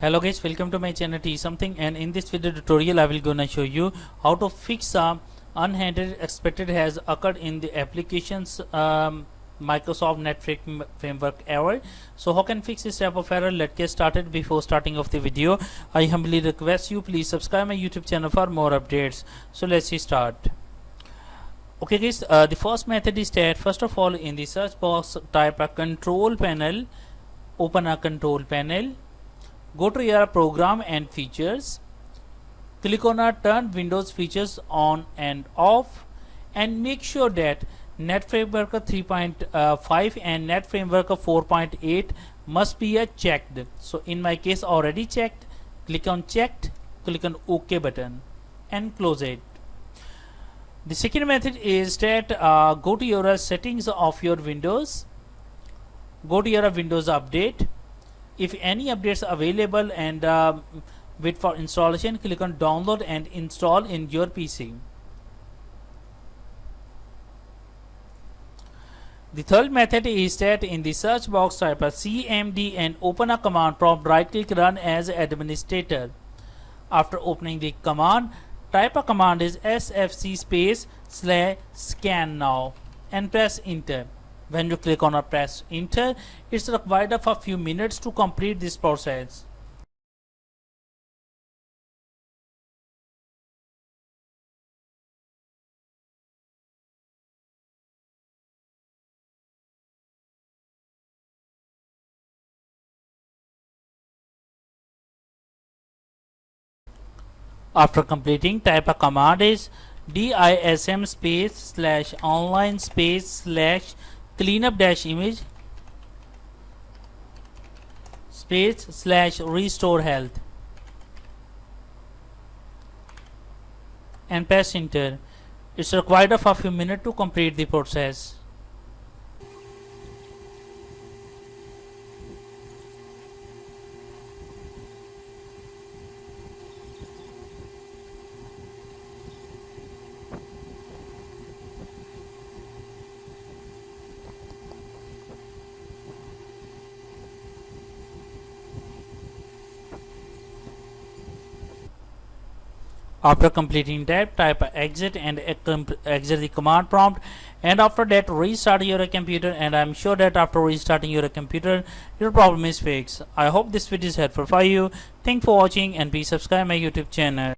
Hello guys, welcome to my channel T something, and in this video tutorial I will gonna show you how to fix unhandled expected has occurred in the applications Microsoft Net framework error. So how can fix this type of error? Let's get started. Before starting off the video, I humbly request you please subscribe my YouTube channel for more updates. So let's start. Okay guys, the first method is that first of all in the search box type a control panel, open a control panel. Go to your program and features, click on turn Windows features on and off, and make sure that Net Framework 3.5 and Net Framework 4.8 must be checked. So in my case already checked. Click on checked, click on OK button and close it. The second method is that go to your settings of your Windows, go to your Windows update. If any updates available, and wait for installation, click on download and install in your PC. The third method is that in the search box type a CMD and open a command prompt, right click run as administrator. After opening the command, type a command is sfc /scan now and press enter. When you click on press enter, it's required of a few minutes to complete this process. After completing, type a command is dism /online /cleanup-image /restore health and press enter. It's required of a few minutes to complete the process. After completing that, type exit and exit the command prompt, and after that restart your computer, and I'm sure that after restarting your computer your problem is fixed. I hope this video is helpful for you. Thanks for watching and please subscribe my YouTube channel.